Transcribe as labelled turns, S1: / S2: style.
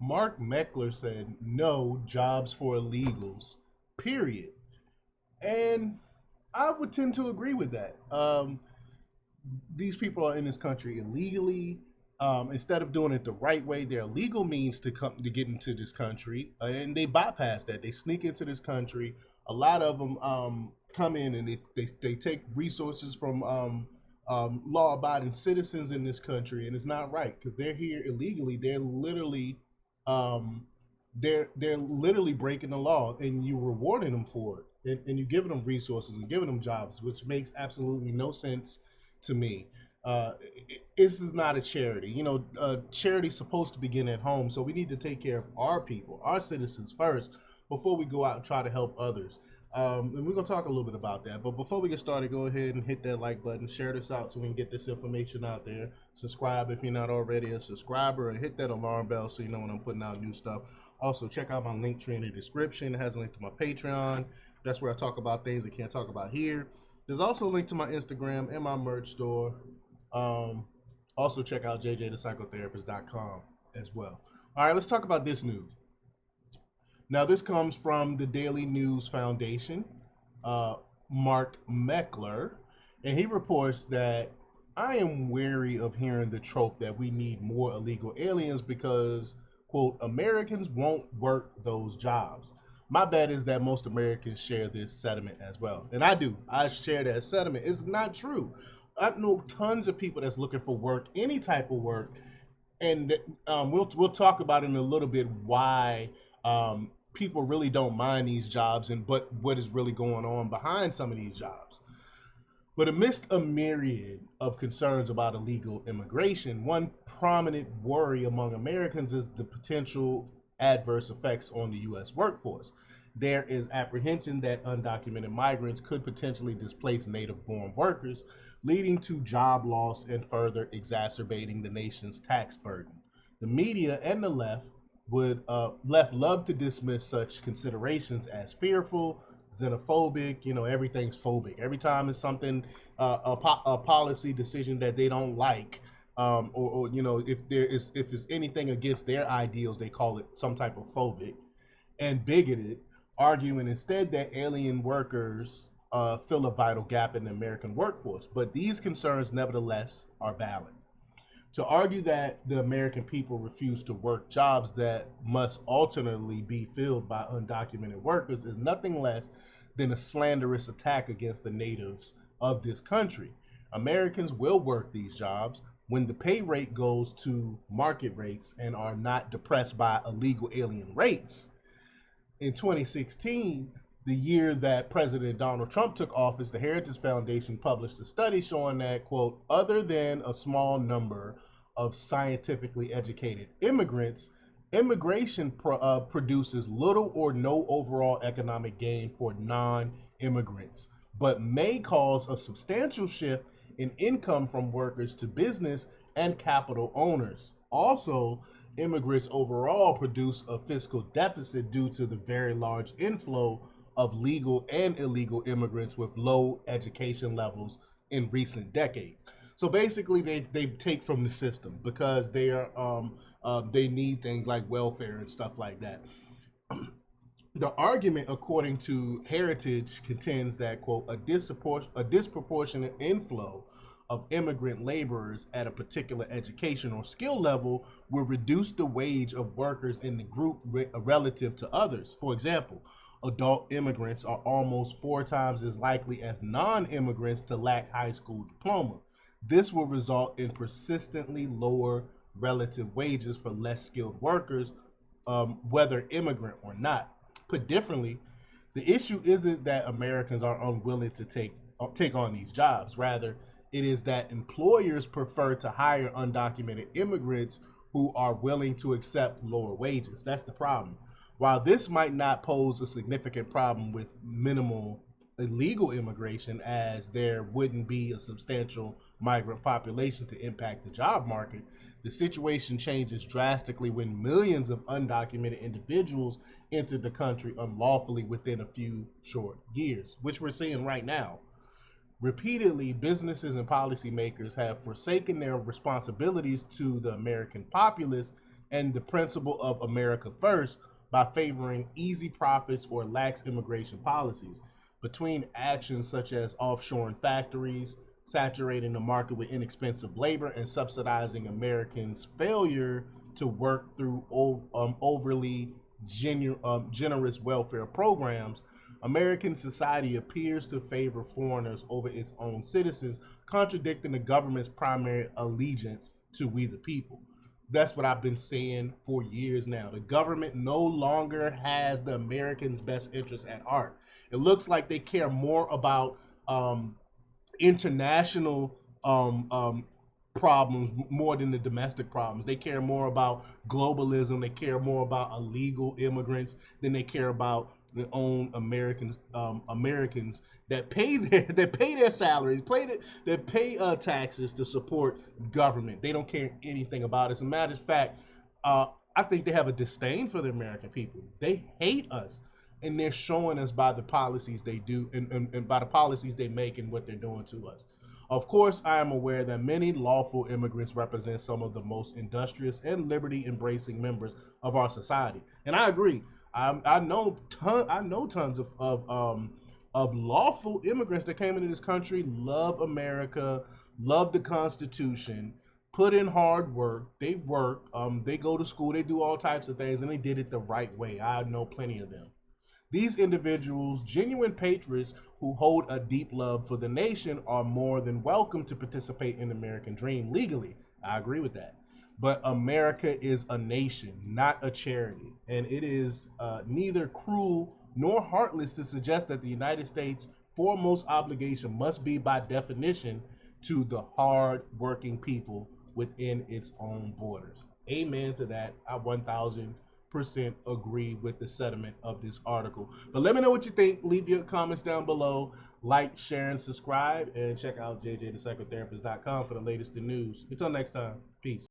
S1: Mark Meckler said no jobs for illegals, period. And I would tend to agree with that. These people are in this country illegally. Instead of doing it the right way, there are legal means to come to get into this country, and they bypass that. They sneak into this country. A lot of them come in and they take resources from law-abiding citizens in this country, and it's not right because they're here illegally. Um, they're literally breaking the law, and you're rewarding them for it, and you're giving them resources and giving them jobs, which makes absolutely no sense to me. This is not a charity. Charity's supposed to begin at home, so we need to take care of our people, our citizens first, before we go out and try to help others. And we're gonna talk a little bit about that. But before we get started, go ahead and hit that like button, share this out so we can get this information out there. Subscribe if you're not already a subscriber, and hit that alarm bell so you know when I'm putting out new stuff. Also, check out my link tree in the description. It has a link to my Patreon. That's where I talk about things I can't talk about here. There's also a link to my Instagram and my merch store. Um, Also, check out jjthepsychotherapist.com as well. All right, let's talk about this news. Now, this comes from the Daily News Foundation, Mark Meckler, and he reports that I am wary of hearing the trope that we need more illegal aliens because, quote, Americans won't work those jobs. My bet is that most Americans share this sentiment as well. And I do. I share that sentiment. It's not true. I know tons of people that's looking for work, any type of work, and we'll talk about in a little bit why people really don't mind these jobs and but what is really going on behind some of these jobs. But amidst a myriad of concerns about illegal immigration, one prominent worry among Americans is the potential adverse effects on the U.S. workforce. There is apprehension that undocumented migrants could potentially displace native born workers, leading to job loss and further exacerbating the nation's tax burden. The media and the left love to dismiss such considerations as fearful, xenophobic. Everything's phobic. Every time it's something, a policy decision that they don't like, or if it's anything against their ideals, they call it some type of phobic and bigoted, arguing instead that alien workers fill a vital gap in the American workforce. But these concerns, nevertheless, are valid. To argue that the American people refuse to work jobs that must alternately be filled by undocumented workers is nothing less than a slanderous attack against the natives of this country. Americans will work these jobs when the pay rate goes to market rates and are not depressed by illegal alien rates. In 2016, the year that President Donald Trump took office, the Heritage Foundation published a study showing that, quote, other than a small number of scientifically educated immigrants, immigration produces little or no overall economic gain for non immigrants, but may cause a substantial shift in income from workers to business and capital owners. Also, immigrants overall produce a fiscal deficit due to the very large inflow of legal and illegal immigrants with low education levels in recent decades. So basically, they take from the system because they need things like welfare and stuff like that. The argument, according to Heritage, contends that, quote, a disproportionate inflow of immigrant laborers at a particular education or skill level will reduce the wage of workers in the group relative to others. For example, adult immigrants are almost 4 times as likely as non-immigrants to lack high school diploma. This will result in persistently lower relative wages for less skilled workers, whether immigrant or not. Put differently, the issue isn't that Americans are unwilling to take on these jobs. Rather, it is that employers prefer to hire undocumented immigrants who are willing to accept lower wages. That's the problem. While this might not pose a significant problem with minimal illegal immigration, as there wouldn't be a substantial migrant population to impact the job market, the situation changes drastically when millions of undocumented individuals enter the country unlawfully within a few short years, which we're seeing right now. Repeatedly, businesses and policymakers have forsaken their responsibilities to the American populace and the principle of America first by favoring easy profits or lax immigration policies. Between actions such as offshoring factories, saturating the market with inexpensive labor, and subsidizing Americans' failure to work through overly generous welfare programs, American society appears to favor foreigners over its own citizens, contradicting the government's primary allegiance to we the people. That's what I've been saying for years now. The government no longer has the Americans' best interests at heart. It looks like they care more about international problems more than the domestic problems. They care more about globalism. They care more about illegal immigrants than they care about their own Americans that pay their salaries, that pay taxes to support government. They don't care anything about it. As a matter of fact, I think they have a disdain for the American people. They hate us, and they're showing us by the policies they do and by the policies they make and what they're doing to us. Of course, I am aware that many lawful immigrants represent some of the most industrious and liberty-embracing members of our society, and I agree. I know tons of lawful immigrants that came into this country, love America, love the Constitution, put in hard work. They work, they go to school, they do all types of things, and they did it the right way. I know plenty of them. These individuals, genuine patriots who hold a deep love for the nation, are more than welcome to participate in the American dream legally. I agree with that. But America is a nation, not a charity. And it is neither cruel nor heartless to suggest that the United States' foremost obligation must be, by definition, to the hard working people within its own borders. Amen to that. I 1000% agree with the sentiment of this article. But let me know what you think. Leave your comments down below. Like, share, and subscribe. And check out jjthepsychotherapist.com for the latest in news. Until next time, peace.